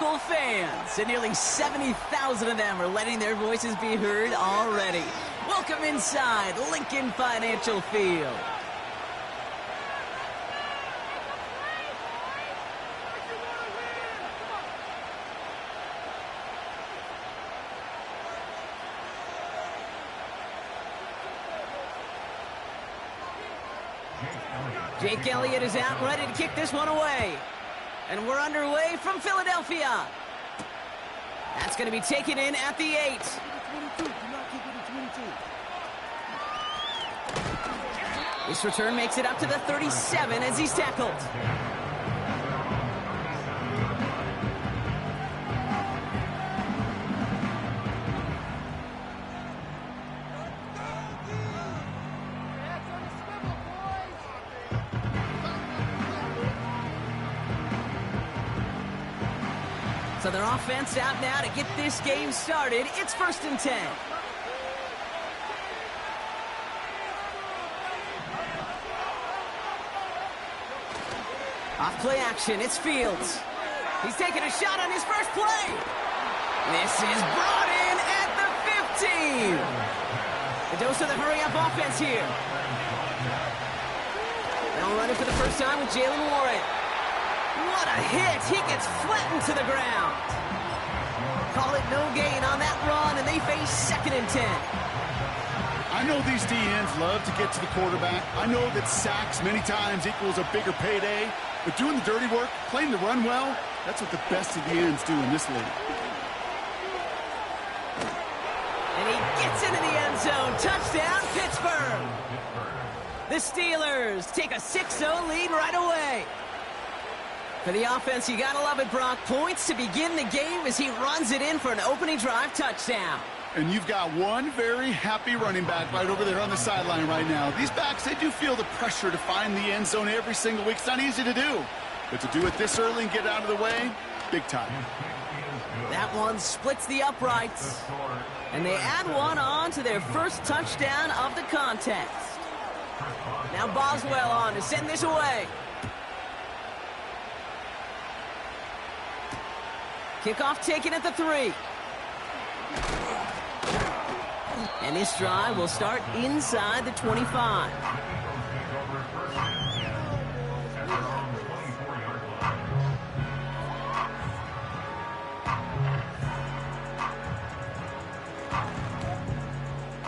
local fans, and nearly 70,000 of them are letting their voices be heard already. Welcome inside Lincoln Financial Field. Jake Elliott is out ready to kick this one away. And we're underway from Philadelphia. That's going to be taken in at the 8. This return makes it up to the 37 as he's tackled. So their offense out now to get this game started. It's 1st and 10. Off play action, it's Fields. He's taking a shot on his first play. This is brought in at the 15. A dose of the hurry-up offense here. Now running for the first time with Jaylen Warren. What a hit! He gets flattened to the ground. Call it no gain on that run, and they face 2nd and 10. I know these DNs love to get to the quarterback. I know that sacks many times equals a bigger payday. But doing the dirty work, playing the run well, that's what the best of the ends do in this league. And he gets into the end zone. Touchdown, Pittsburgh. The Steelers take a 6-0 lead right away. For the offense, you gotta love it, Brock. Points to begin the game as he runs it in for an opening drive touchdown. And you've got one very happy running back right over there on the sideline right now. These backs, they do feel the pressure to find the end zone every single week. It's not easy to do. But to do it this early and get out of the way, big time. That one splits the uprights. And they add one on to their first touchdown of the contest. Now Boswell on to send this away. Kickoff taken at the 3. And this drive will start inside the 25.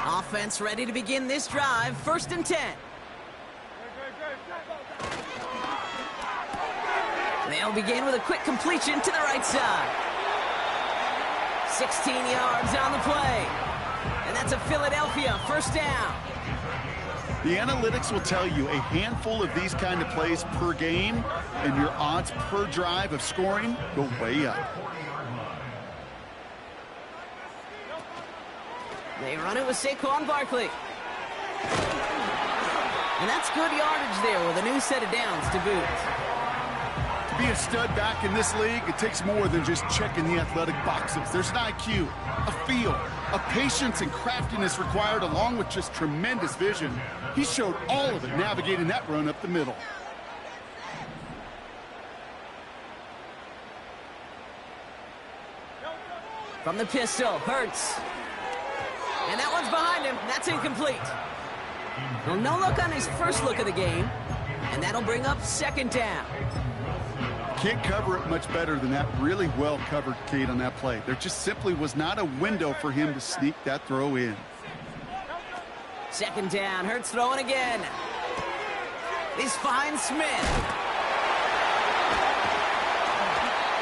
Offense ready to begin this drive. 1st and 10. They'll begin with a quick completion to the right side. 16 yards on the play. And that's a Philadelphia 1st down. The analytics will tell you a handful of these kind of plays per game, and your odds per drive of scoring go way up. They run it with Saquon Barkley. And that's good yardage there with a new set of downs to boot. To be a stud back in this league, it takes more than just checking the athletic boxes. There's an IQ, a feel, a patience and craftiness required along with just tremendous vision. He showed all of it navigating that run up the middle. From the pistol, Hurts. And that one's behind him. That's incomplete. Well, no look on his first look of the game. And that'll bring up 2nd down. Can't cover it much better than that really well covered Cade on that play. There just simply was not a window for him to sneak that throw in. 2nd down, Hurts throwing again. He's finds Smith.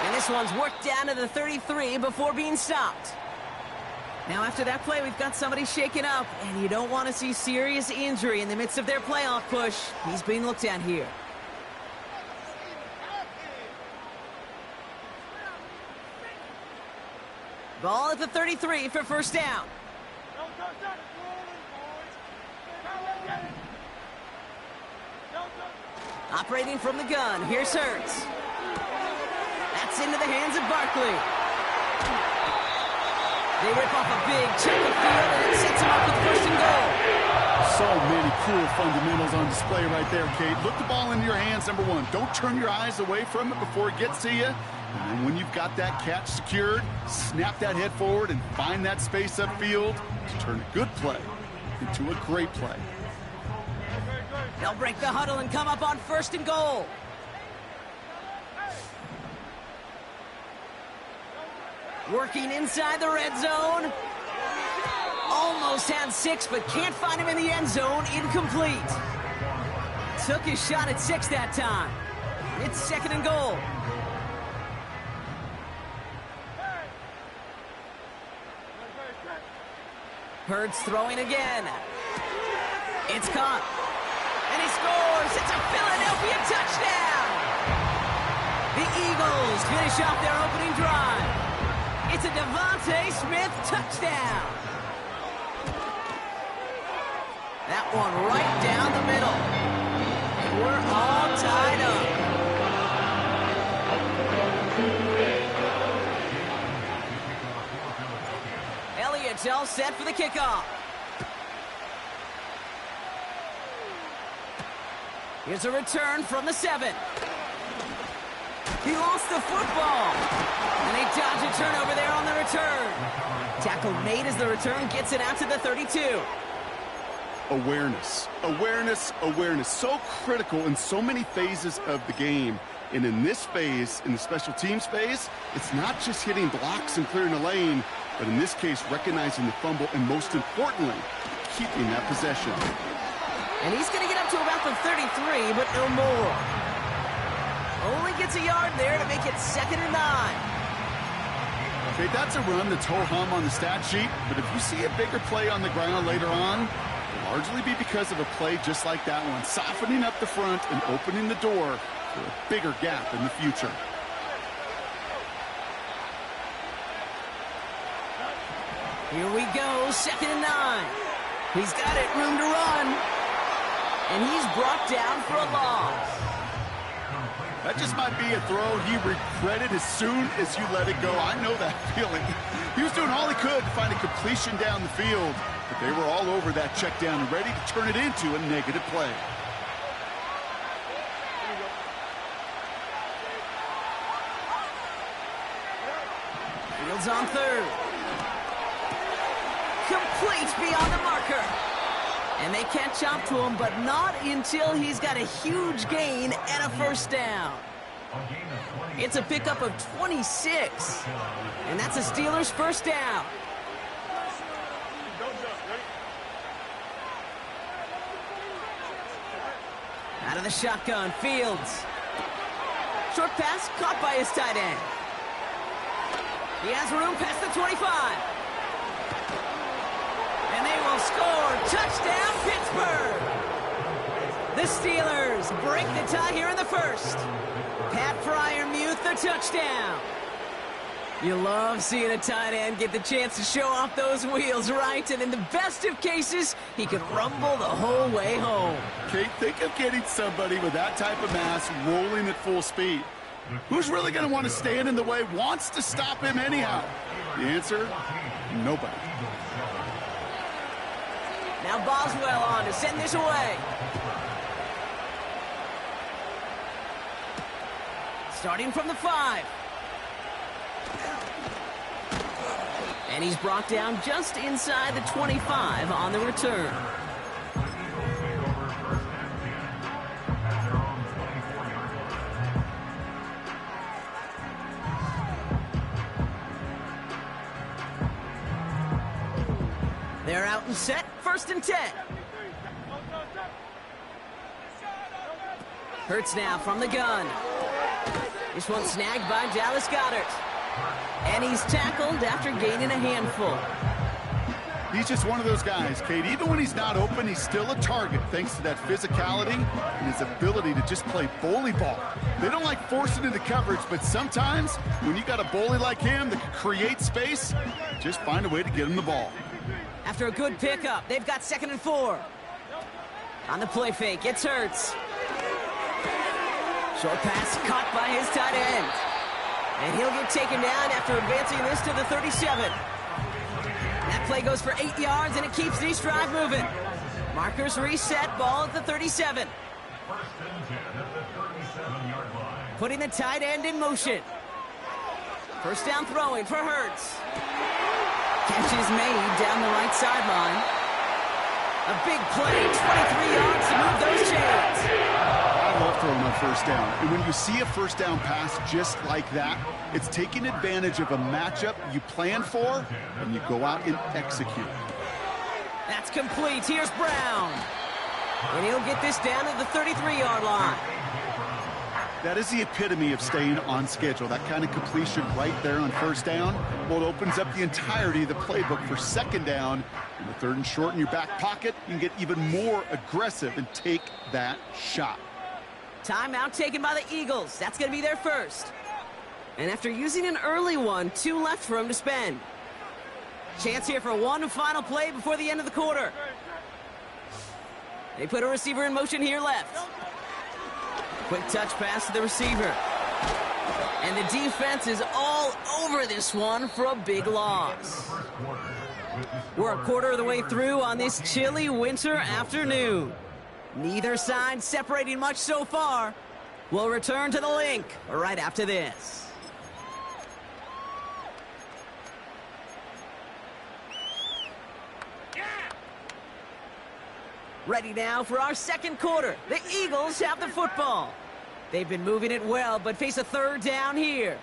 And this one's worked down to the 33 before being stopped. Now after that play, we've got somebody shaken up, and you don't want to see serious injury in the midst of their playoff push. He's being looked at here. Ball at the 33 for 1st down. Operating from the gun, here's Hurts. That's into the hands of Barkley. They rip off a big chunk of field, and it sets him up with 1st and goal. So many cool fundamentals on display right there, Cade. Look the ball into your hands, number one. Don't turn your eyes away from it before it gets to you. And when you've got that catch secured, snap that head forward and find that space upfield to turn a good play into a great play. They'll break the huddle and come up on 1st and goal. Working inside the red zone. Almost had 6, but can't find him in the end zone. Incomplete. Took his shot at 6 that time. It's 2nd and goal. Hurts throwing again. It's caught. And he scores. It's a Philadelphia touchdown. The Eagles finish off their opening drive. It's a Devontae Smith touchdown. That one right down the middle. And we're all tied up. Elliott's all set for the kickoff. Here's a return from the 7. He lost the football. And they dodge a turnover there on the return. Tackle made as the return gets it out to the 32. Awareness, awareness, awareness. So critical in so many phases of the game. And in this phase, in the special teams phase, it's not just hitting blocks and clearing a lane, but in this case, recognizing the fumble and most importantly, keeping that possession. And he's going to get up to about the 33, but no more. Only gets a yard there to make it 2nd and 9. Okay, that's a run that's ho-hum on the stat sheet, but if you see a bigger play on the ground later on, it'll largely be because of a play just like that one, softening up the front and opening the door for a bigger gap in the future. Here we go, 2nd and 9. He's got it, room to run. And he's brought down for a loss. That just might be a throw he regretted as soon as you let it go. I know that feeling. He was doing all he could to find a completion down the field, but they were all over that check down and ready to turn it into a negative play. Fields on 3rd. Complete beyond the marker. And they catch up to him, but not until he's got a huge gain and a 1st down. It's a pickup of 26. And that's a Steelers 1st down. Out of the shotgun, Fields. Short pass caught by his tight end. He has room past the 25. And they will score. Touchdown, Pittsburgh. The Steelers break the tie here in the 1st. Pat Freiermuth, the touchdown. You love seeing a tight end get the chance to show off those wheels, right? And in the best of cases, he can rumble the whole way home. Kate, think of getting somebody with that type of mass rolling at full speed. Who's really going to want to stand in the way, wants to stop him anyhow? The answer, nobody. Now Boswell on to send this away. Starting from the 5. And he's brought down just inside the 25 on the return. They're out and set, 1st and 10. Hurts now from the gun. This one snagged by Dallas Goedert. And he's tackled after gaining a handful. He's just one of those guys, Kate. Even when he's not open, he's still a target thanks to that physicality and his ability to just play bully ball. They don't like forcing into coverage, but sometimes when you got a bully like him that can create space, just find a way to get him the ball. After a good pickup, they've got 2nd and 4. On the play fake, it's Hurts. Short pass caught by his tight end. And he'll get taken down after advancing this to the 37. That play goes for 8 yards, and it keeps this drive moving. Markers reset, ball at the 37. Putting the tight end in motion. First down throwing for Hurts. Catch is made down the right sideline. A big play, 23 yards to move those chains. I love throwing on first down. And when you see a first down pass just like that, it's taking advantage of a matchup you plan for, and you go out and execute. That's complete. Here's Brown. And he'll get this down to the 33-yard line. That is the epitome of staying on schedule. That kind of completion right there on first down. Well, it opens up the entirety of the playbook for second down. In the third and short in your back pocket, you can get even more aggressive and take that shot. Timeout taken by the Eagles. That's going to be their first. And after using an early one, 2 left for him to spend. Chance here for one final play before the end of the quarter. They put a receiver in motion here left. Quick touch pass to the receiver. And the defense is all over this one for a big loss. We're a quarter of the way through on this chilly winter afternoon. Neither side separating much so far. We'll return to the link right after this. Ready now for our second quarter. The Eagles have the football. They've been moving it well, but face a third down here.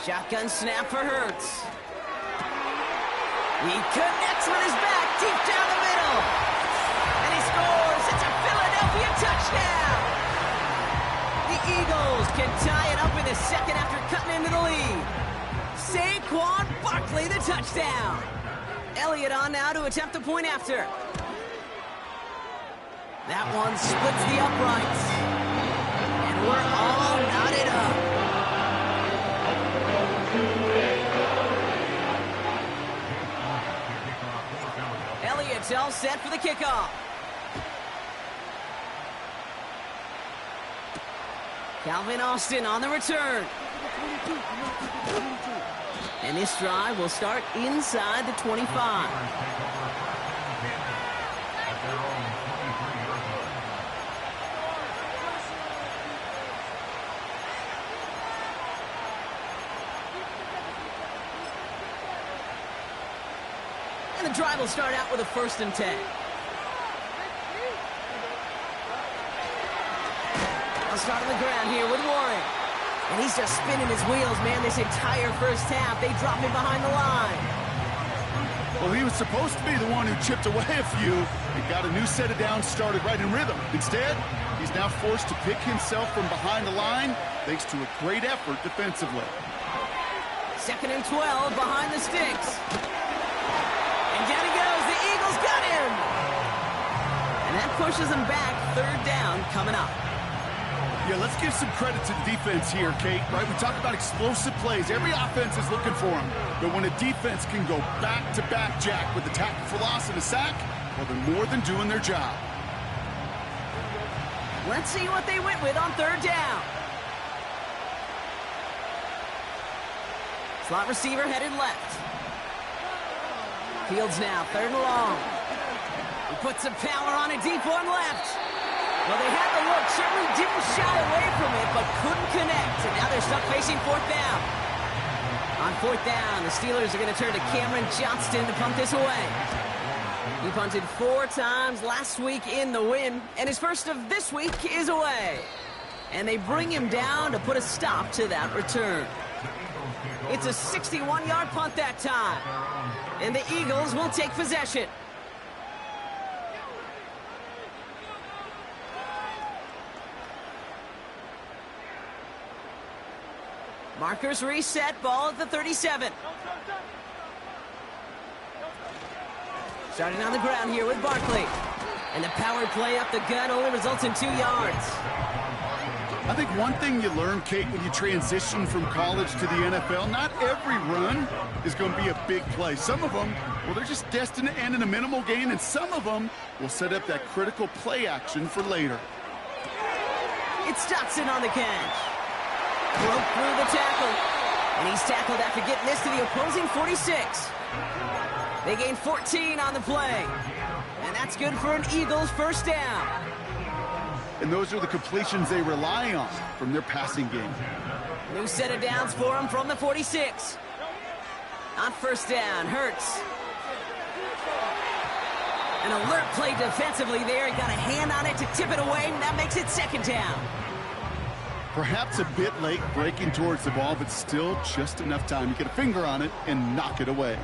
Shotgun snap for Hurts. He connects with his back deep down the middle. And he scores. It's a Philadelphia touchdown. The Eagles can tie it up in the second after cutting into the lead. Saquon Barkley, the touchdown. Elliott on now to attempt the point after. That one splits the uprights. And we're all knotted up. Elliott's all set for the kickoff. Calvin Austin on the return. And this drive will start inside the 25. And the drive will start out with a 1st and 10. I'll start on the ground here with Warren. And he's just spinning his wheels, man, this entire first half. They drop him behind the line. Well, he was supposed to be the one who chipped away a few and got a new set of downs started right in rhythm. Instead, he's now forced to pick himself from behind the line thanks to a great effort defensively. 2nd and 12 behind the sticks. And down he goes. The Eagles got him. And that pushes him back. 3rd down coming up. Yeah, let's give some credit to the defense here, Kate, right? We talk about explosive plays. Every offense is looking for them. But when a defense can go back-to-back, Jack, with a tackle for loss and a sack, well, they're more than doing their job. Let's see what they went with on 3rd down. Slot receiver headed left. Fields now, 3rd and long. He puts some power on a deep one left. Well, they had the look, certainly didn't shy away from it, but couldn't connect. And now they're stuck facing 4th down. On 4th down, the Steelers are going to turn to Cameron Johnston to punt this away. He punted 4 times last week in the win, and his first of this week is away. And they bring him down to put a stop to that return. It's a 61-yard punt that time. And the Eagles will take possession. Markers reset, ball at the 37. Starting on the ground here with Barkley. And the power play up the gut only results in 2 yards. I think one thing you learn, Kate, when you transition from college to the NFL, not every run is going to be a big play. Some of them, well, they're just destined to end in a minimal gain, and some of them will set up that critical play action for later. It's Dotson on the catch. Broke through the tackle. And he's tackled after getting this to the opposing 46. They gain 14 on the play. And that's good for an Eagles first down. And those are the completions they rely on from their passing game. New set of downs for him from the 46. On first down, Hurts. An alert play defensively there. He got a hand on it to tip it away, and that makes it second down. Perhaps a bit late breaking towards the ball, but still just enough time to get a finger on it and knock it away.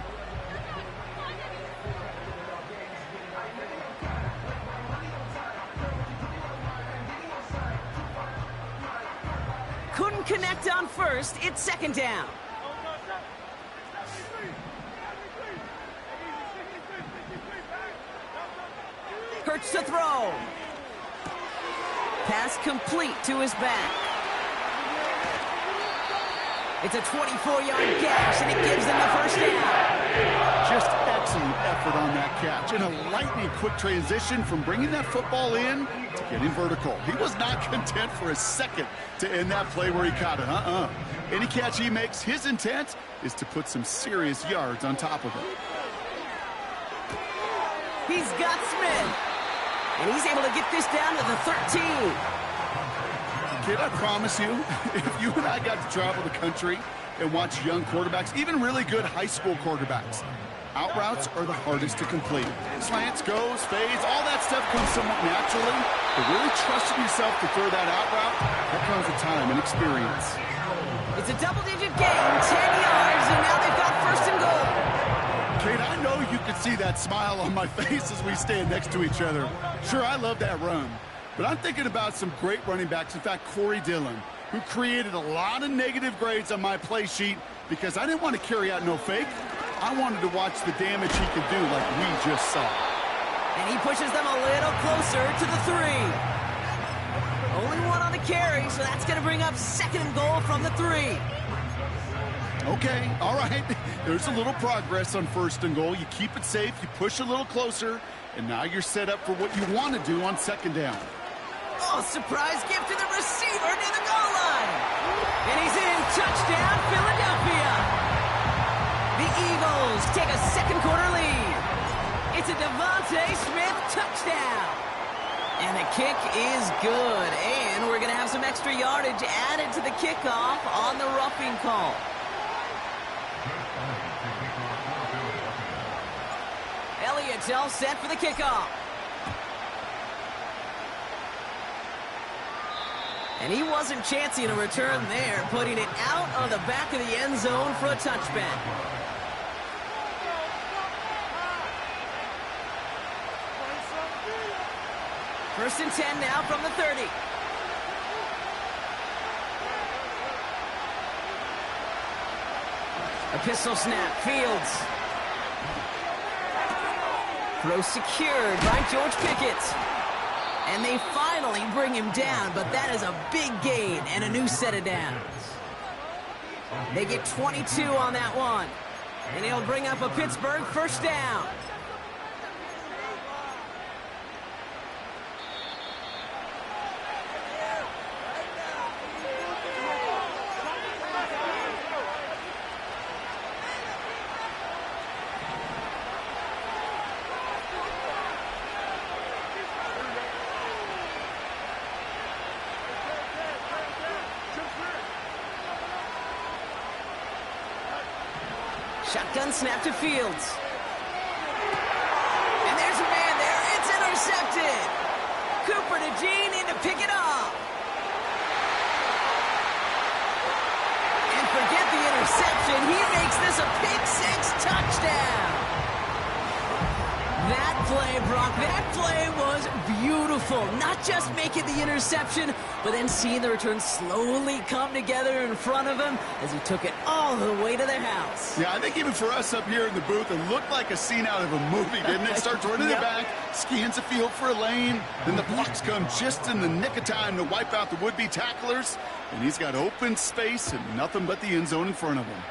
Couldn't connect on first. It's second down. Hurts to throw. Pass complete to his back. It's a 24-yard gash, and it gives them the first down. Just excellent effort on that catch. And a lightning-quick transition from bringing that football in to getting vertical. He was not content for a second to end that play where he caught it. Any catch he makes, his intent is to put some serious yards on top of it. He's got Smith. And he's able to get this down to the 13. Kid, I promise you, if you and I got to travel the country and watch young quarterbacks, even really good high school quarterbacks, out routes are the hardest to complete. Slants, goes, fades, all that stuff comes somewhat naturally, but really trusting yourself to throw that out route, that comes with time and experience. It's a double-digit gain, 10 yards, and now they've got first and goal. Kate, I know you can see that smile on my face as we stand next to each other. Sure, I love that run. But I'm thinking about some great running backs. In fact, Corey Dillon, who created a lot of negative grades on my play sheet because I didn't want to carry out no fake. I wanted to watch the damage he could do like we just saw. And he pushes them a little closer to the 3. Only one on the carry, so that's going to bring up second and goal from the 3. Okay, all right. There's a little progress on first and goal. You keep it safe, you push a little closer, and now you're set up for what you want to do on second down. Oh, surprise gift to the receiver near the goal line. And he's in. Touchdown, Philadelphia. The Eagles take a second quarter lead. It's a Devontae Smith touchdown. And the kick is good. And we're going to have some extra yardage added to the kickoff on the roughing call. Elliott's all set for the kickoff. And he wasn't chancing a return there, putting it out on the back of the end zone for a touchback. First and 10 now from the 30. A pistol snap, Fields. Throw secured by George Pickett. And they finally bring him down, but that is a big gain and a new set of downs. They get 22 on that one. And he'll bring up a Pittsburgh first down. Shotgun snap to Fields. And there's a man there. It's intercepted. Cooper to Gene in to pick it off. And forget the interception. He makes this a pick-6 touchdown. That play, Brock, that play was beautiful. Not just making the interception, but then seeing the return slowly come together in front of him as he took it all the way to the house. Yeah, I think even for us up here in the booth, it looked like a scene out of a movie, didn't it? Starts running it back, scans the field for a lane, then the blocks come just in the nick of time to wipe out the would-be tacklers, and he's got open space and nothing but the end zone in front of him.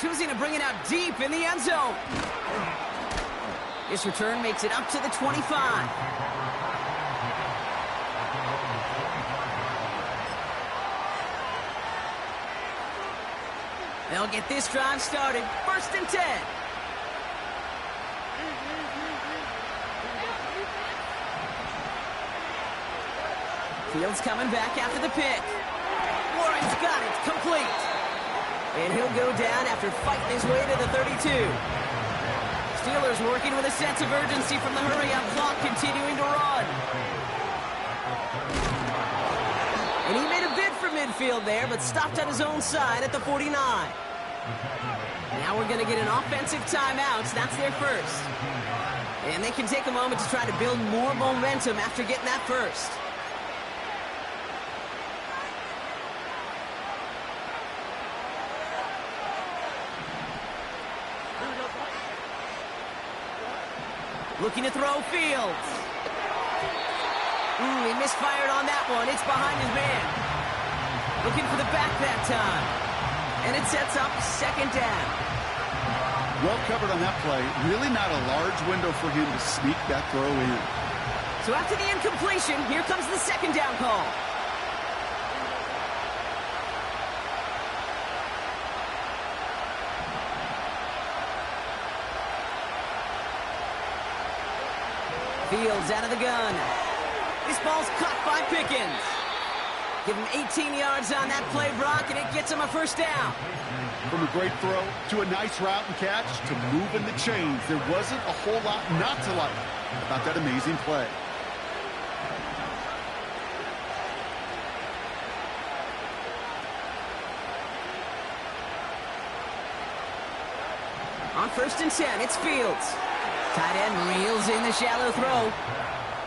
Choosing to bring it out deep in the end zone. This return makes it up to the 25. They'll get this drive started. First and 10. Fields coming back after the pick. Warren's got it, complete. And he'll go down after fighting his way to the 32. Steelers working with a sense of urgency from the hurry-up clock, continuing to run. And he made a bid for midfield there, but stopped on his own side at the 49. Now we're going to get an offensive timeout. That's their first. And they can take a moment to try to build more momentum after getting that first. Looking to throw Fields. He misfired on that one. It's behind his man. Looking for the back that time. And it sets up second down. Well covered on that play. Really not a large window for him to sneak that throw in. So after the incompletion, here comes the second down call. Fields out of the gun. This ball's caught by Pickens. Give him 18 yards on that play, Brock, and it gets him a first down. From a great throw to a nice route and catch to moving the chains, there wasn't a whole lot not to like about that amazing play. On 1st and 10, it's Fields. Tight end reels in the shallow throw.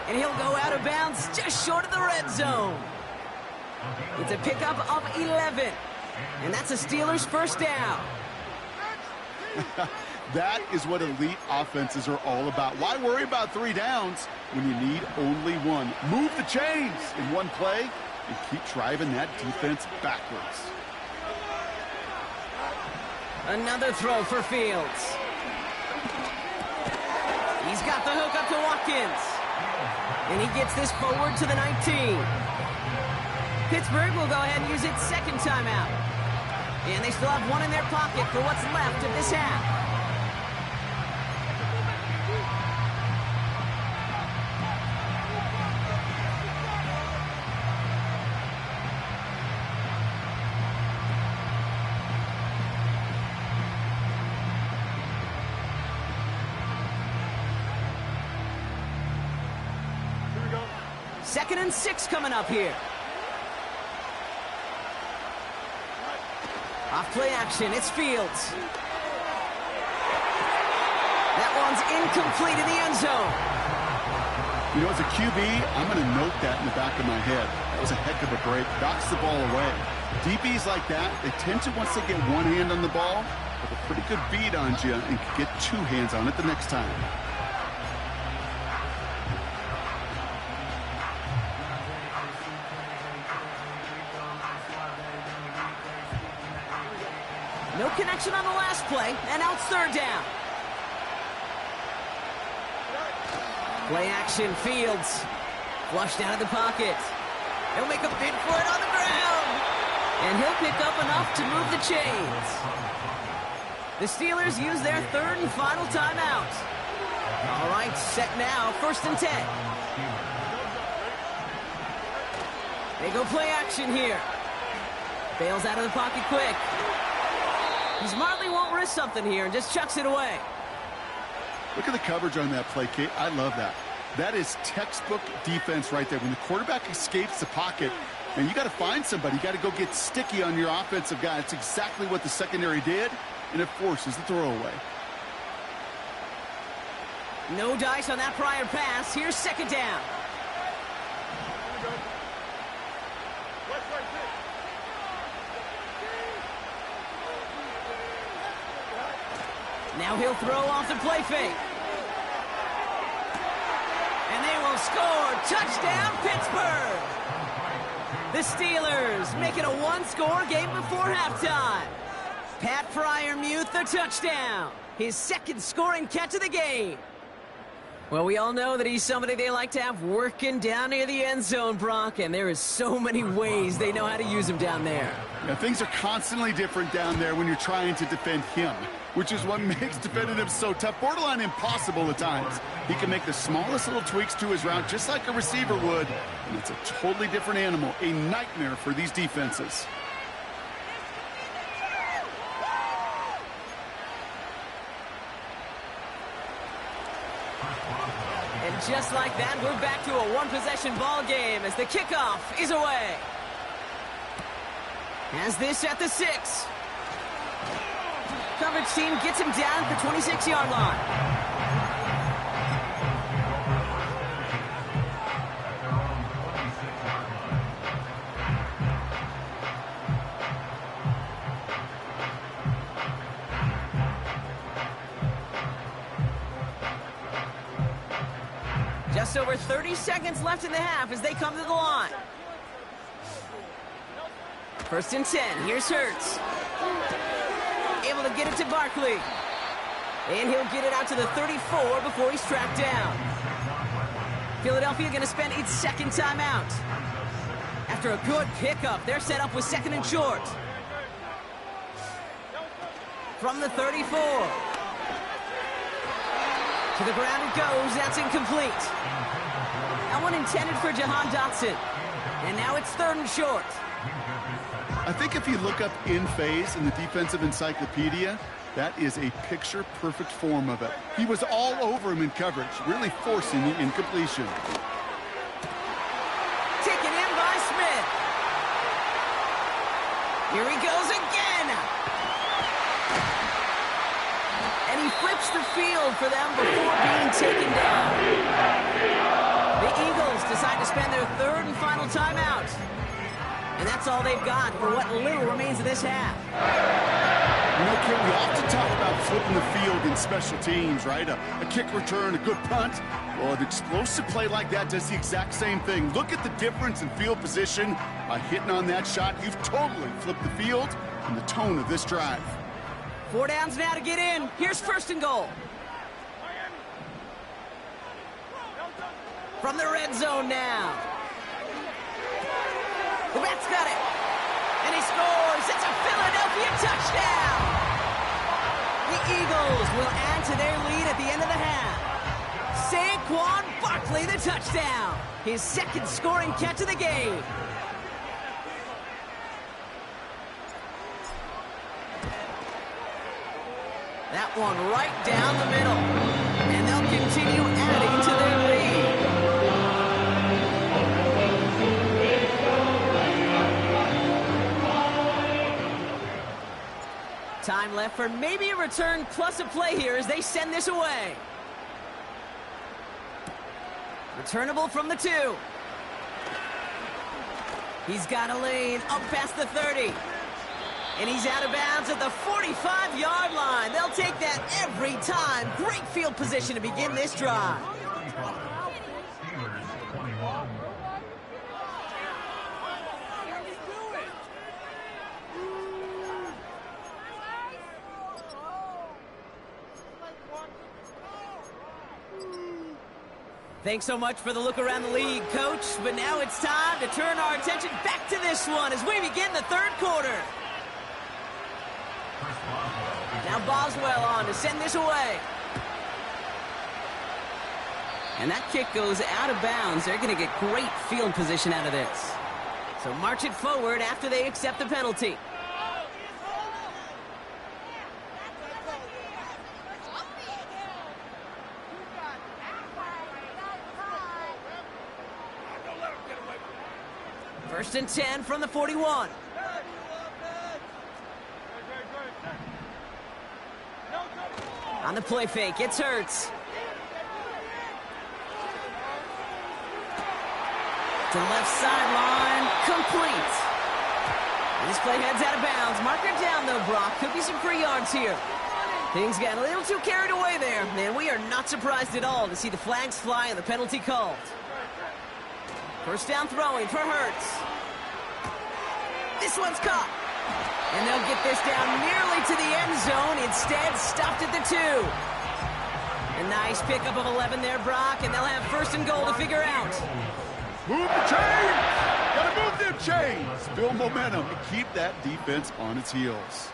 And he'll go out of bounds just short of the red zone. It's a pickup of 11. And that's a Steelers first down. That is what elite offenses are all about. Why worry about 3 downs when you need only one? Move the chains in one play and keep driving that defense backwards. Another throw for Fields. He's got the hook up to Watkins. And he gets this forward to the 19. Pittsburgh will go ahead and use its second timeout. And they still have one in their pocket for what's left of this half. Second and 6 coming up here. Off play action, it's Fields. That one's incomplete in the end zone. You know, as a QB, I'm going to note that in the back of my head. That was a heck of a break. Knocks the ball away. DBs like that, they tend to, once they get one hand on the ball, have a pretty good beat on you and can get 2 hands on it the next time. No connection on the last play, and now it's 3rd down. Play action, Fields. Flushed out of the pocket. He'll make a bid for it on the ground. And he'll pick up enough to move the chains. The Steelers use their 3rd and final timeout. All right, set now, 1st and 10. They go play action here. Bails out of the pocket quick. He smartly won't risk something here and just chucks it away. Look at the coverage on that play, Kate. I love that. That is textbook defense right there. When the quarterback escapes the pocket, and you got to find somebody. You got to go get sticky on your offensive guy. It's exactly what the secondary did, and it forces the throwaway. No dice on that prior pass. Here's 2nd down. Now he'll throw off the play fake. And they will score. Touchdown, Pittsburgh. The Steelers make it a 1-score game before halftime. Pat Freiermuth, the touchdown. His 2nd scoring catch of the game. Well, we all know that he's somebody they like to have working down near the end zone, Brock, and there is so many ways they know how to use him down there. Yeah, things are constantly different down there when you're trying to defend him. which is what makes defending him so tough, borderline impossible at times. He can make the smallest little tweaks to his route just like a receiver would, and it's a totally different animal, a nightmare for these defenses. And just like that, we're back to a one-possession ball game as the kickoff is away. Has this at the 6. Coverage team gets him down at the 26-yard line. Just over 30 seconds left in the half as they come to the line. 1st and 10. Here's Hurts. Able to get it to Barkley. And he'll get it out to the 34 before he's tracked down. Philadelphia going to spend its second timeout. After a good pickup, they're set up with 2nd and short. From the 34. To the ground it goes. That's incomplete. That one intended for Jahan Dotson. And now it's 3rd and short. I think if you look up in phase in the defensive encyclopedia, that is a picture-perfect form of it. He was all over him in coverage, really forcing the incompletion. Taken in by Smith. Here he goes again. And he flips the field for them before being taken down. The Eagles decide to spend their 3rd and final timeout. And that's all they've got for what little remains of this half. You know, Ken, we often talk about flipping the field in special teams, right? A kick return, a good punt. Well, an explosive play like that does the exact same thing. Look at the difference in field position. By hitting on that shot, you've totally flipped the field and the tone of this drive. 4 downs now to get in. Here's 1st and goal. From the red zone now. The Reds got it. And he scores. It's a Philadelphia touchdown. The Eagles will add to their lead at the end of the half. Saquon Barkley, the touchdown. His 2nd scoring catch of the game. That one right down the middle. And they'll continue adding to their lead. Time left for maybe a return plus a play here as they send this away. Returnable from the 2. He's got a lane up past the 30. And he's out of bounds at the 45-yard line. They'll take that every time. Great field position to begin this drive. Thanks so much for the look around the league, Coach. But now it's time to turn our attention back to this one as we begin the 3rd quarter. Now Boswell on to send this away. And that kick goes out of bounds. They're going to get great field position out of this. So march it forward after they accept the penalty. First and 10 from the 41. On the play fake, it's Hurts. To the left sideline, complete. And this play heads out of bounds. Marker down though, Brock. Could be some free yards here. Things got a little too carried away there. Man, we are not surprised at all to see the flags fly and the penalty called. First down throwing for Hurts. This one's caught. And they'll get this down nearly to the end zone. Instead, stopped at the 2. A nice pickup of 11 there, Brock, and they'll have 1st and goal to figure out. Move the chains! Gotta move them chains! Build momentum and keep that defense on its heels.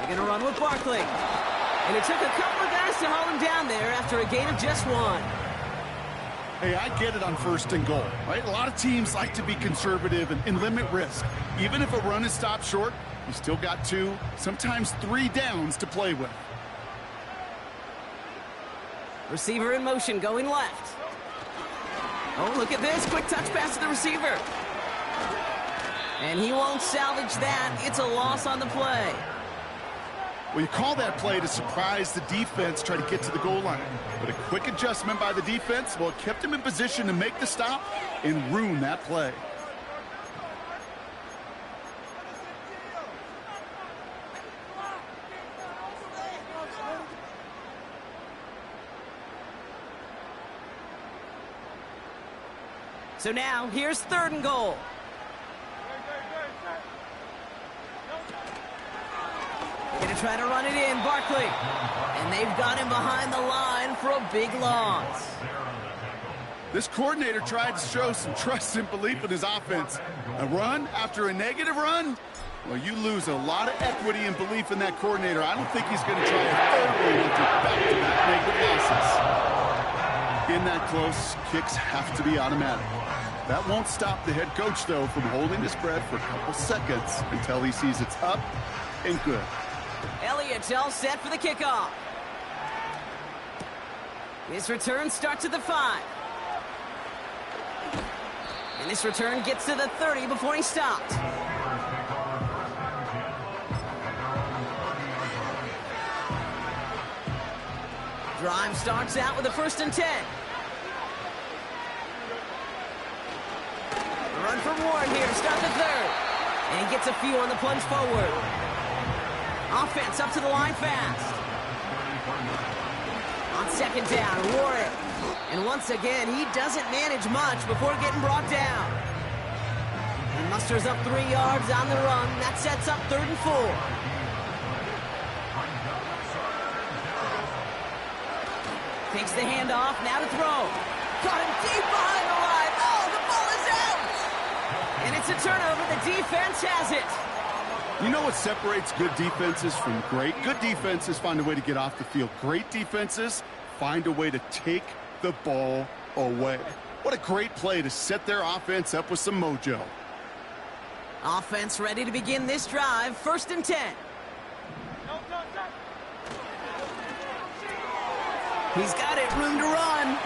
They're going to run with Barkley. And it took a couple of guys to hold him down there after a gain of just 1. Hey, I get it on 1st and goal, right? A lot of teams like to be conservative and limit risk. Even if a run is stopped short, you still got 2, sometimes 3 downs to play with. Receiver in motion, going left. Oh, look at this. Quick touch pass to the receiver. And he won't salvage that. It's a loss on the play. Well, you call that play to surprise the defense, try to get to the goal line. But a quick adjustment by the defense, well, it kept him in position to make the stop and ruin that play. So now, here's 3rd and goal. Gonna try to run it in, Barkley. And they've got him behind the line for a big loss. This coordinator tried to show some trust and belief in his offense. A run after a negative run? Well, you lose a lot of equity and belief in that coordinator. I don't think he's going to try a 3rd one after back-to-back negative losses. In that close, kicks have to be automatic. That won't stop the head coach, though, from holding his breath for a couple seconds until he sees it's up and good. Elliott's all set for the kickoff. This return starts at the 5. And this return gets to the 30 before he stopped. Drive starts out with a 1st and 10. Run for Warren here to start the 3rd. And he gets a few on the plunge forward. Offense up to the line fast. On 2nd down, Warren. And once again, he doesn't manage much before getting brought down. He musters up 3 yards on the run. That sets up 3rd and 4. Takes the handoff, now to throw. Got him deep behind the line. Oh, the ball is out! And it's a turnover. The defense has it. You know what separates good defenses from great? Good defenses find a way to get off the field. Great defenses find a way to take the ball away. What a great play to set their offense up with some mojo. Offense ready to begin this drive. 1st and 10. He's got it, room to run.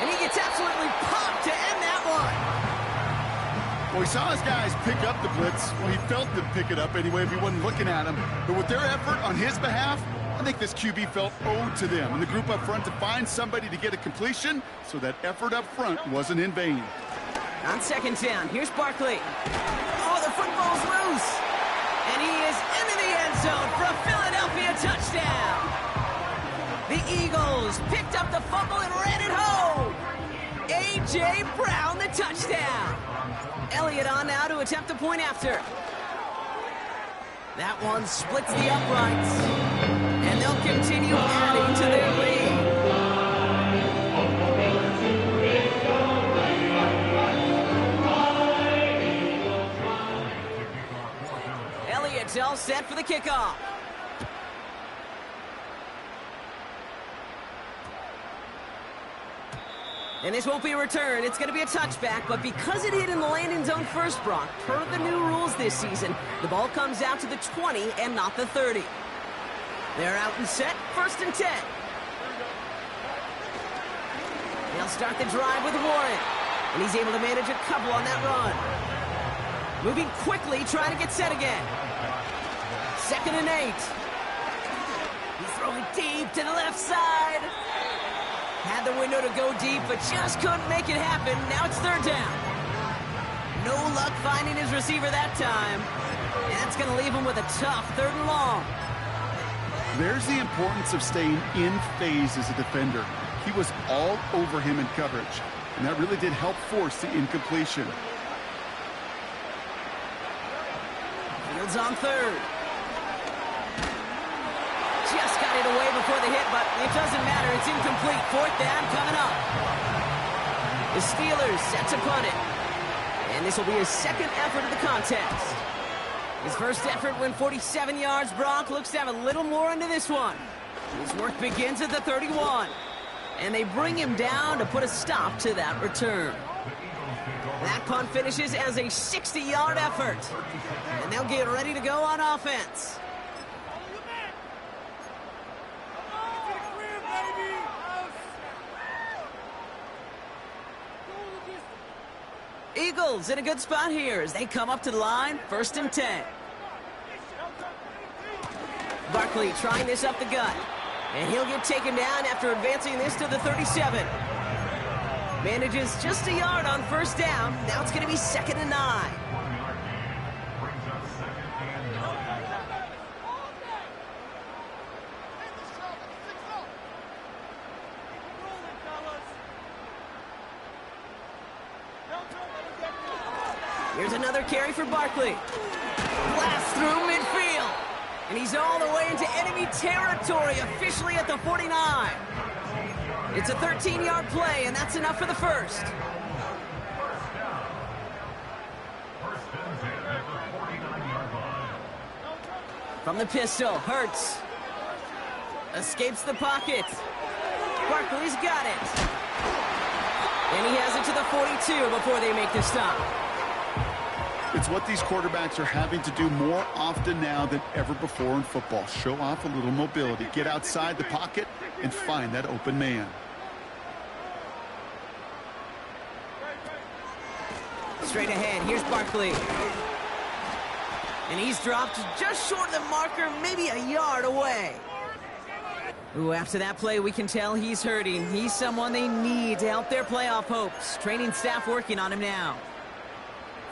And he gets absolutely popped to end that one. Well, he saw his guys pick up the blitz. Well, he felt them pick it up anyway if he wasn't looking at him. But with their effort on his behalf, I think this QB felt owed to them and the group up front to find somebody to get a completion, so that effort up front wasn't in vain. On 2nd down, here's Barkley. Oh, the football's loose. And he is into the end zone for a Philadelphia touchdown. The Eagles picked up the fumble and ran it home. A.J. Brown, the touchdown. Elliott on now to attempt a point after. That one splits the uprights. And they'll continue adding to their lead. Elliott's all set for the kickoff. And this won't be a return. It's going to be a touchback, but because it hit in the landing zone first, Brock, per the new rules this season, the ball comes out to the 20 and not the 30. They're out and set, 1st and 10. They'll start the drive with Warren, and he's able to manage a couple on that run. Moving quickly, trying to get set again. 2nd and 8. He's throwing deep to the left side. Had the window to go deep, but just couldn't make it happen. Now it's 3rd down. No luck finding his receiver that time. And that's going to leave him with a tough 3rd and long. There's the importance of staying in phase as a defender. He was all over him in coverage, and that really did help force the incompletion. Fields on 3rd. Just got it away before the hit, but it doesn't matter. It's incomplete. 4th down coming up. The Steelers set to punt it. And this will be his 2nd effort of the contest. His first effort went 47 yards. Brock looks to have a little more into this one. His work begins at the 31. And they bring him down to put a stop to that return. That punt finishes as a 60-yard effort. And they'll get ready to go on offense. Eagles in a good spot here as they come up to the line, 1st and 10. Barkley trying this up the gut. And he'll get taken down after advancing this to the 37. Manages just a yard on 1st down. Now it's going to be 2nd and 9. Here's another carry for Barkley. Blast through midfield. And he's all the way into enemy territory, officially at the 49. It's a 13-yard play, and that's enough for the first. From the pistol, Hurts. Escapes the pocket. Barkley's got it. And he has it to the 42 before they make the stop. It's what these quarterbacks are having to do more often now than ever before in football. Show off a little mobility. Get outside the pocket and find that open man. Straight ahead, here's Barkley. And he's dropped just short of the marker, maybe a yard away. Ooh, after that play, we can tell he's hurting. He's someone they need to help their playoff hopes. Training staff working on him now.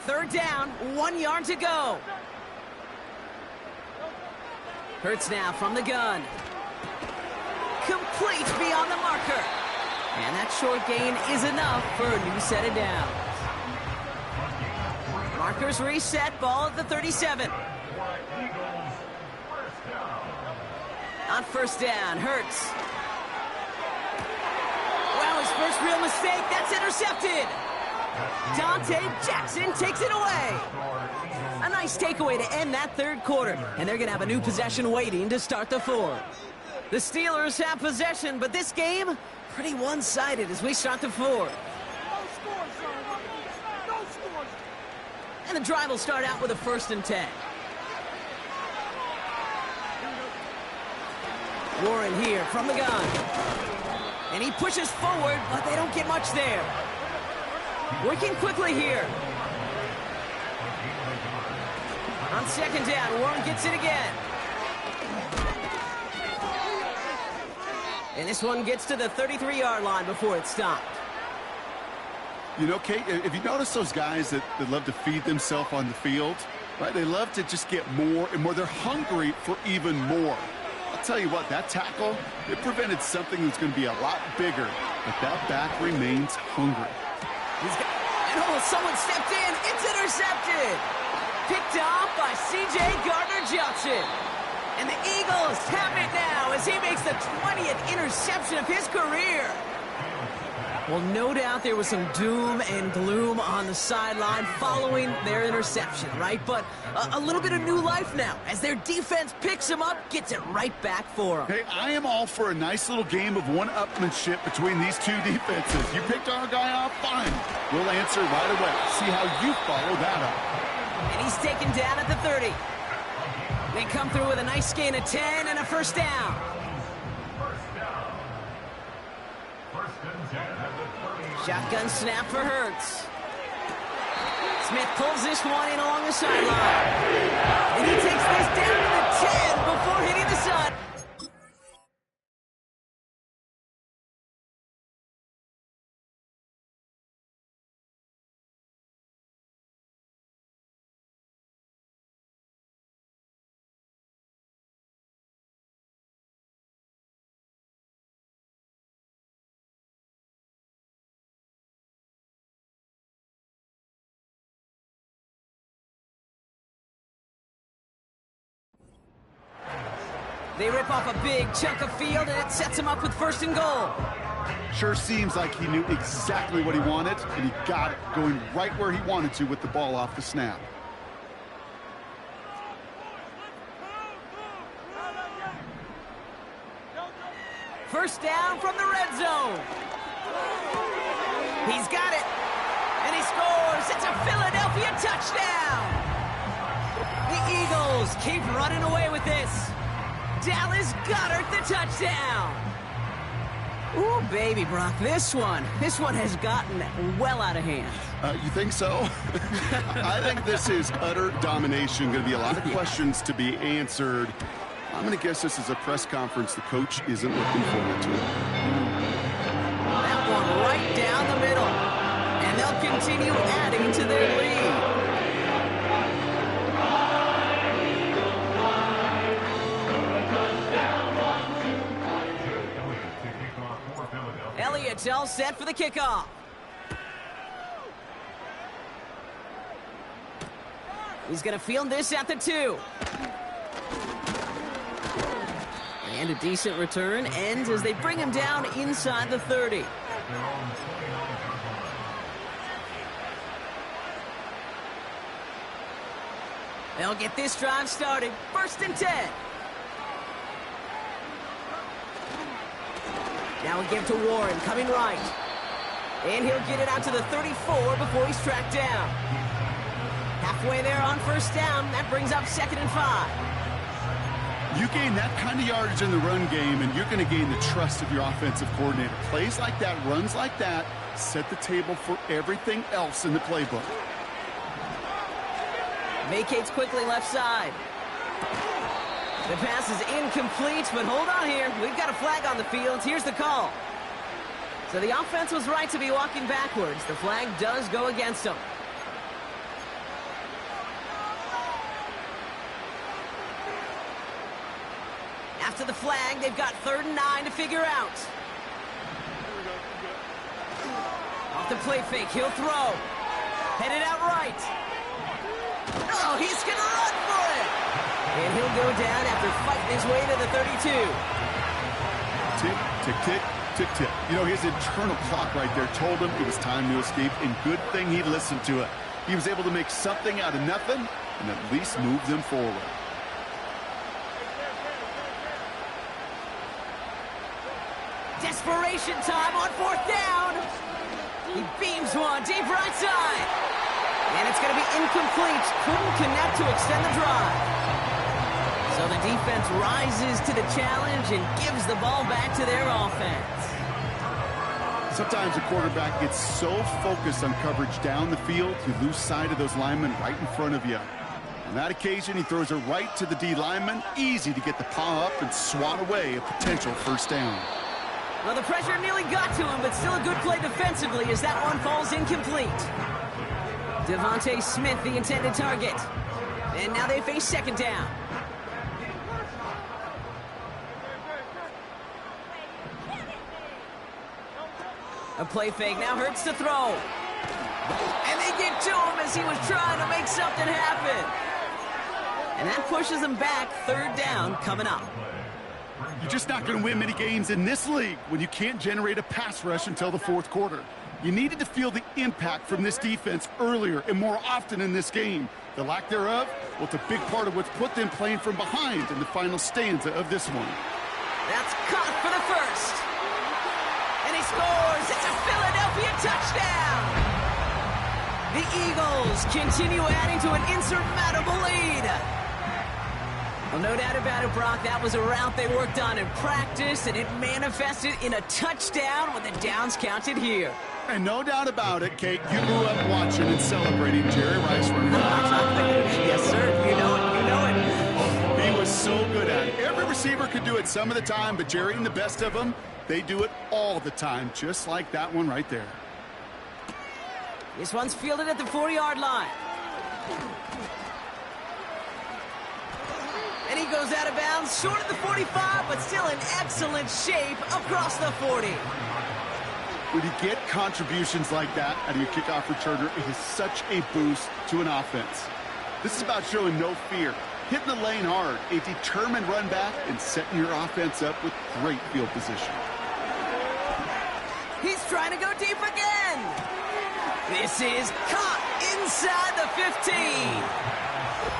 3rd down, 1 yard to go. Hurts now from the gun. Complete beyond the marker. And that short gain is enough for a new set of downs. Markers reset, ball at the 37. On 1st down, Hurts. Well, his first real mistake, that's intercepted. Dante Jackson takes it away. A nice takeaway to end that 3rd quarter. And they're going to have a new possession waiting to start the 4th. The Steelers have possession, but this game, pretty one-sided as we start the 4th. And the drive will start out with a 1st and 10. Warren here from the gun. And he pushes forward, but they don't get much there. Working quickly here. On 2nd down, Warren gets it again. And this one gets to the 33-yard line before it's stopped. You know, Kate, if you notice those guys that love to feed themselves on the field, right? They love to just get more and more. They're hungry for even more. I'll tell you what, that tackle, it prevented something that's going to be a lot bigger. But that back remains hungry. Someone stepped in. It's intercepted. Picked off by C.J. Gardner-Johnson. And the Eagles have it now as he makes the 20th interception of his career. Well, no doubt there was some doom and gloom on the sideline following their interception, right? But a little bit of new life now as their defense picks him up, gets it right back for him. Hey, I am all for a nice little game of one-upmanship between these two defenses. You picked our guy off, fine. We'll answer right away. See how you follow that up. And he's taken down at the 30. They come through with a nice gain of 10 and a 1st down. Shotgun snap for Hurts. Smith pulls this one in along the sideline. And he takes this down to the 10 before hitting the sun. They rip off a big chunk of field, and it sets him up with 1st and goal. Sure seems like he knew exactly what he wanted, and he got it, going right where he wanted to with the ball off the snap. First down from the red zone. He's got it. And he scores. It's a Philadelphia touchdown. The Eagles keep running away with this. Dallas Goedert the touchdown. Ooh, baby, Brock, this one has gotten well out of hand. You think so? I think this is utter domination. Going to be a lot of questions to be answered. I'm going to guess this is a press conference the coach isn't looking forward to. That one right down the middle. And they'll continue adding to their lead. Elliott's all set for the kickoff. He's going to field this at the 2. And a decent return ends as they bring him down inside the 30. They'll get this drive started. 1st and 10. Now we give to Warren, coming right. And he'll get it out to the 34 before he's tracked down. Halfway there on 1st down. That brings up 2nd and 5. You gain that kind of yardage in the run game, and you're going to gain the trust of your offensive coordinator. Plays like that, runs like that, set the table for everything else in the playbook. Vacates quickly left side. The pass is incomplete, but hold on here. We've got a flag on the field. Here's the call. So the offense was right to be walking backwards. The flag does go against them. After the flag, they've got 3rd and 9 to figure out. Off the play fake, he'll throw. Headed out right. Oh, he's going to run for it. And he'll go down after fighting his way to the 32. Tick, tick, tick, tick, tick. You know, his internal clock right there told him it was time to escape, and good thing he listened to it. He was able to make something out of nothing and at least move them forward. Desperation time on 4th down. He beams one deep right side. And it's going to be incomplete. Couldn't connect to extend the drive. So the defense rises to the challenge and gives the ball back to their offense. Sometimes a quarterback gets so focused on coverage down the field, you lose sight of those linemen right in front of you. On that occasion, he throws it right to the D lineman. Easy to get the paw up and swat away a potential 1st down. Well, the pressure nearly got to him, but still a good play defensively as that one falls incomplete. Devontae Smith, the intended target. And now they face 2nd down. A play fake now hurts to throw. And they get to him as he was trying to make something happen. And that pushes him back. 3rd down coming up. You're just not going to win many games in this league when you can't generate a pass rush until the 4th quarter. You needed to feel the impact from this defense earlier and more often in this game. The lack thereof, well, it's a big part of what's put them playing from behind in the final stanza of this one. That's caught for the 1st. And he scores. It's a Philadelphia touchdown. The Eagles continue adding to an insurmountable lead. Well, no doubt about it, Brock. That was a route they worked on in practice, and it manifested in a touchdown when the downs counted here. And no doubt about it, Kate, you grew up watching and celebrating Jerry Rice running back. Yes, sir. You know it. You know it. He was so good at it. Every receiver could do it some of the time, but Jerry and the best of them, they do it all the time, just like that one right there. This one's fielded at the 40-yard line. And he goes out of bounds, short of the 45, but still in excellent shape across the 40. When you get contributions like that out of your kickoff returner, it is such a boost to an offense. This is about showing no fear, hitting the lane hard, a determined run back, and setting your offense up with great field position. He's trying to go deep again. This is caught inside the 15.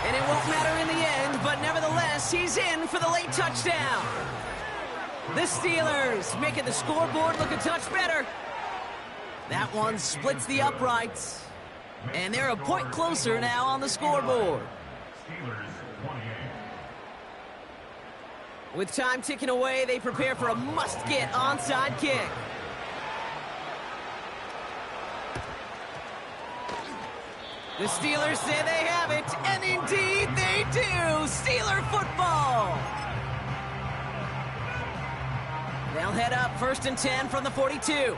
And it won't matter in the end, but nevertheless, he's in for the late touchdown. The Steelers making the scoreboard look a touch better. That one splits the uprights. And they're a point closer now on the scoreboard. With time ticking away, they prepare for a must-get onside kick. The Steelers say they have it, and indeed they do! Steeler football! They'll head up 1st and 10 from the 42.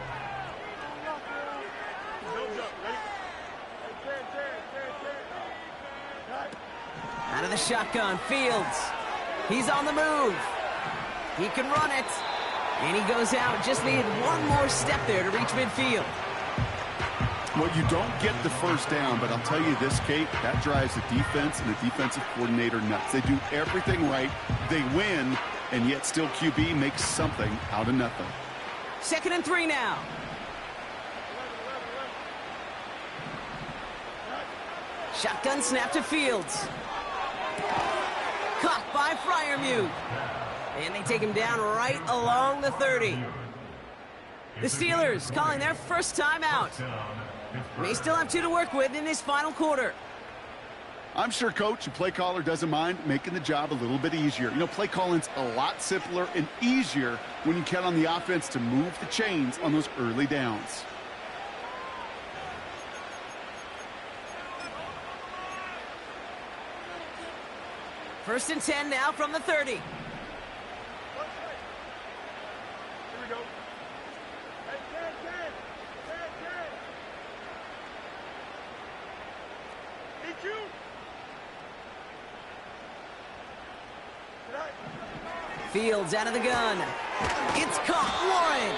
Out of the shotgun, Fields. He's on the move. He can run it. And he goes out. Just needed one more step there to reach midfield. Well, you don't get the first down, but I'll tell you this, Kate, that drives the defense and the defensive coordinator nuts. They do everything right. They win, and yet still QB makes something out of nothing. 2nd and 3 now. Shotgun snap to Fields. Caught by Freiermuth. And they take him down right along the 30. The Steelers calling their first timeout. May still have 2 to work with in this final quarter. I'm sure Coach and play caller doesn't mind making the job a little bit easier. You know, play calling's a lot simpler and easier when you count on the offense to move the chains on those early downs. First and 10 now from the 30. Here we go. Hey, 10. EQ. Fields out of the gun. It's caught, Warren.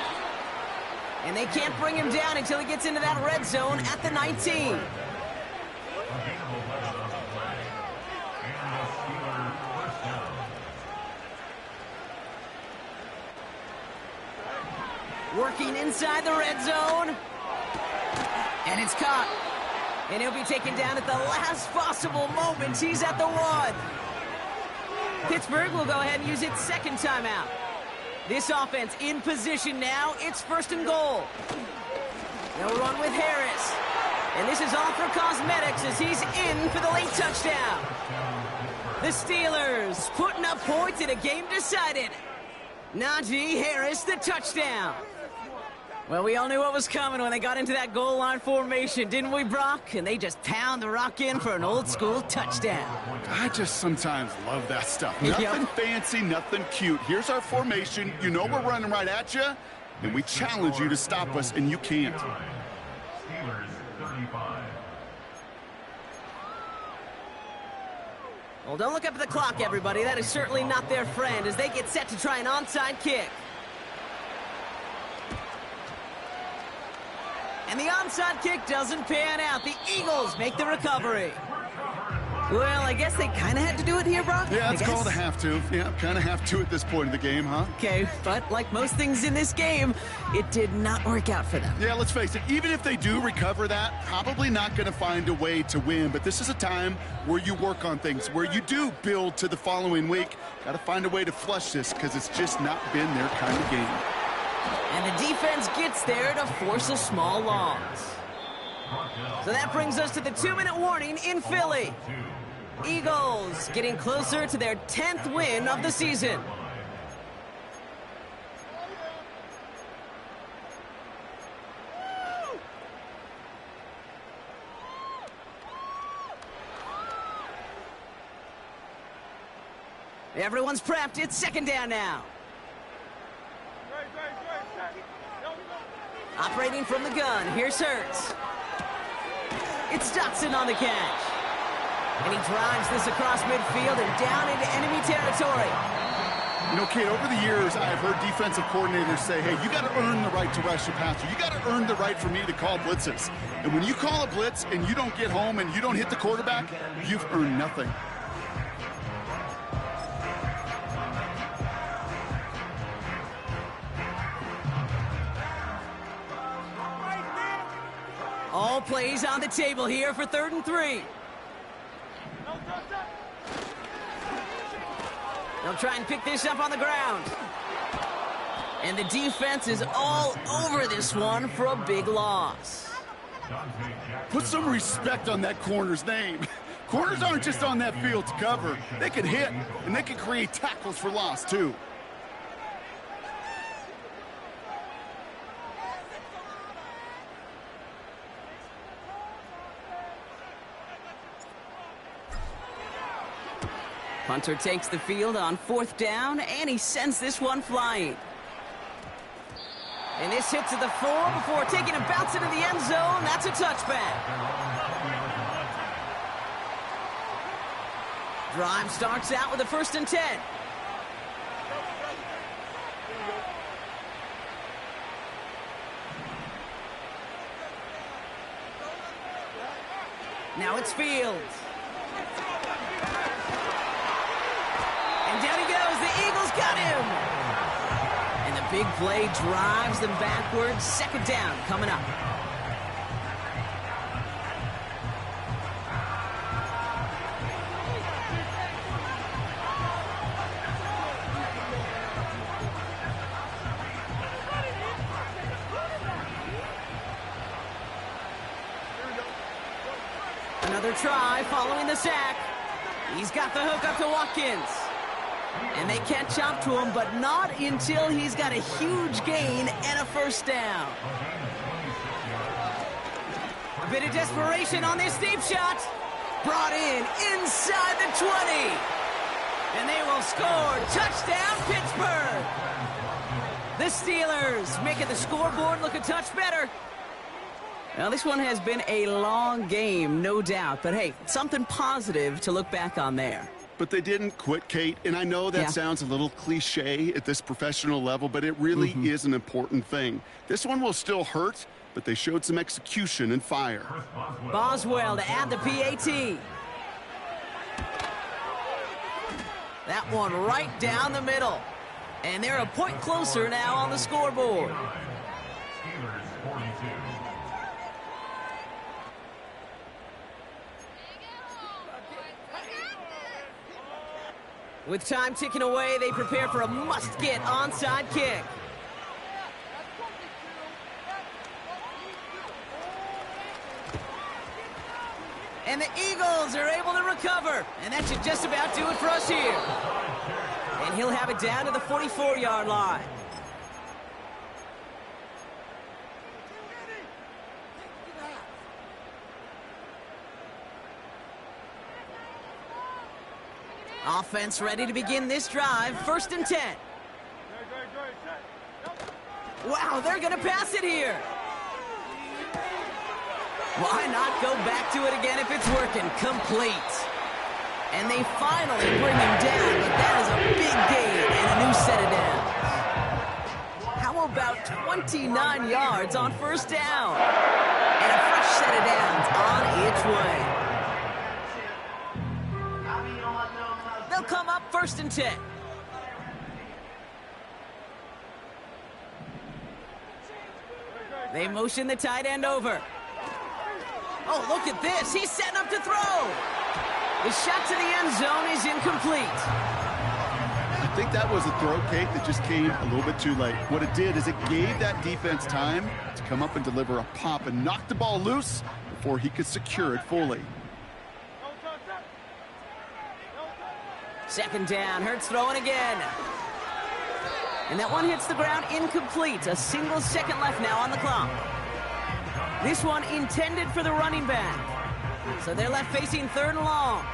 And they can't bring him down until he gets into that red zone at the 19. Working inside the red zone. And it's caught. And he'll be taken down at the last possible moment. He's at the 1. Pittsburgh will go ahead and use its second timeout. This offense in position now. It's 1st and goal. They'll run with Harris. And this is all for cosmetics as he's in for the late touchdown. The Steelers putting up points in a game decided. Najee Harris, the touchdown. Well, we all knew what was coming when they got into that goal line formation, didn't we, Brock? And they just pound the rock in for an old-school touchdown. I just sometimes love that stuff. Yep. Nothing fancy, nothing cute. Here's our formation. You know we're running right at you, and we challenge you to stop us, and you can't. Steelers 35. Well, don't look up at the clock, everybody. That is certainly not their friend as they get set to try an onside kick. And the onside kick doesn't pan out. The Eagles make the recovery. Well, I guess they kind of had to do it here, Brock. Yeah, it's called a have to. Yeah, kind of have to at this point in the game, huh? Okay, but like most things in this game, it did not work out for them. Yeah, let's face it, even if they do recover that, probably not going to find a way to win. But this is a time where you work on things, where you do build to the following week. Got to find a way to flush this because it's just not been their kind of game. And the defense gets there to force a small loss. So that brings us to the 2-minute warning in Philly. Eagles getting closer to their 10th win of the season. Everyone's prepped. It's 2nd down now. Operating from the gun, here's Hurts. It's Dotson on the catch. And he drives this across midfield and down into enemy territory. You know, Kate, over the years, I've heard defensive coordinators say, hey, you got to earn the right to rush the passer. You got to earn the right for me to call blitzes. And when you call a blitz and you don't get home and you don't hit the quarterback, you've earned nothing. All plays on the table here for 3rd and 3. They'll try and pick this up on the ground. And the defense is all over this one for a big loss. Put some respect on that corner's name. Corners aren't just on that field to cover. They can hit, and they can create tackles for loss, too. Punter takes the field on 4th down, and he sends this one flying. And this hits at the 4 before taking a bounce into the end zone. That's a touchback. Drive starts out with a 1st and 10. Now it's Fields. And down he goes. The Eagles got him. And the big play drives them backwards. 2nd down coming up. Another try following the sack. He's got the hook up to Watkins. And they catch up to him, but not until he's got a huge gain and a 1st down. A bit of desperation on this deep shot. Brought in inside the 20. And they will score. Touchdown, Pittsburgh. The Steelers making the scoreboard look a touch better. Now, this one has been a long game, no doubt. But, hey, something positive to look back on there. But they didn't quit, Kate, and I know that sounds a little cliche at this professional level, but it really is an important thing. This one will still hurt, but they showed some execution and fire. Boswell to add the PAT. That one right down the middle. And they're a point closer now on the scoreboard. Steelers 42. With time ticking away, they prepare for a must-get onside kick. And the Eagles are able to recover. And that should just about do it for us here. And he'll have it down to the 44-yard line. Offense ready to begin this drive. 1st and 10. Wow, they're going to pass it here. Why not go back to it again if it's working? Complete. And they finally bring him down, but that is a big gain and a new set of downs. How about 29 yards on 1st down? And a fresh set of downs on its way. They'll come up 1st and 10. They motion the tight end over. Oh, look at this. He's setting up to throw. The shot to the end zone is incomplete. I think that was a throw, Kate, that just came a little bit too late. What it did is it gave that defense time to come up and deliver a pop and knock the ball loose before he could secure it fully. 2nd down. Hurts throwing again. And that one hits the ground incomplete. A single second left now on the clock. This one intended for the running back. So they're left facing 3rd and long.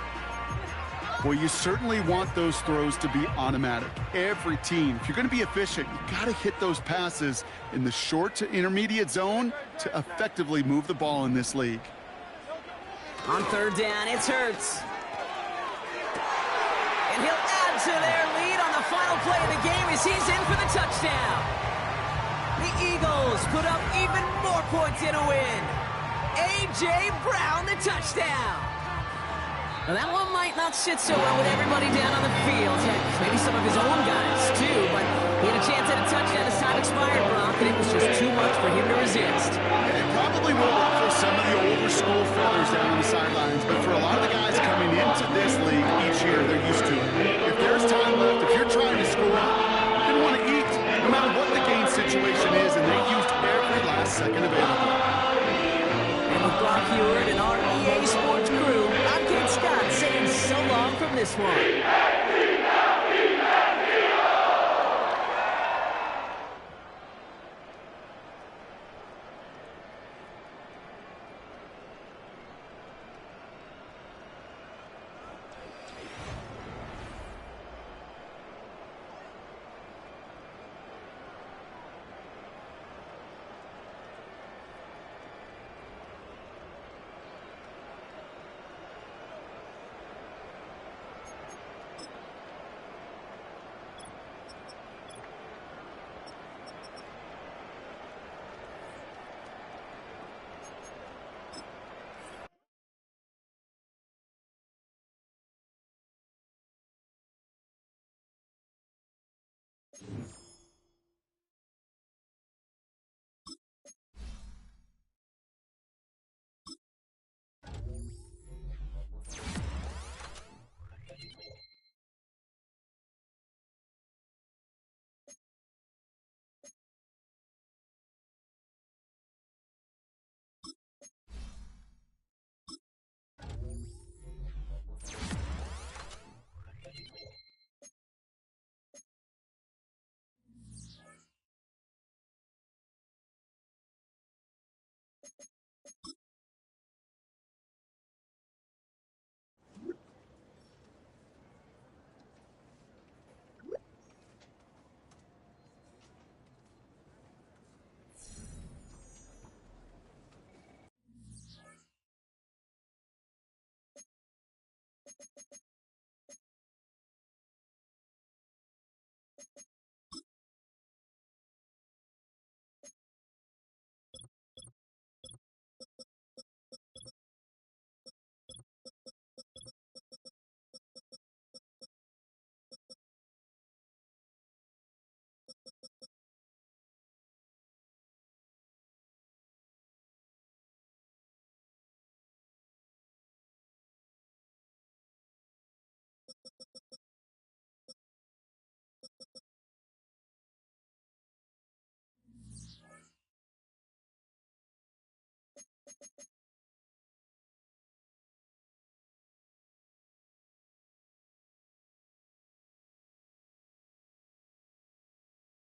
Well, you certainly want those throws to be automatic. Every team, if you're going to be efficient, you got to hit those passes in the short to intermediate zone to effectively move the ball in this league. On 3rd down, it's Hurts. And he'll add to their lead on the final play of the game as he's in for the touchdown. The Eagles put up even more points in a win. A.J. Brown, the touchdown. Now, that one might not sit so well with everybody down on the field. Heck, maybe some of his own guys, too. But he had a chance at a touchdown as time expired, Brock, and it was just too much for him to resist. It probably will ruffle some of the older school feathers down on the sidelines, but for a lot of the guys coming into this league each year, they're used to it. If there's time left, if you're trying to score, you're going to want to eat, no matter what the this one.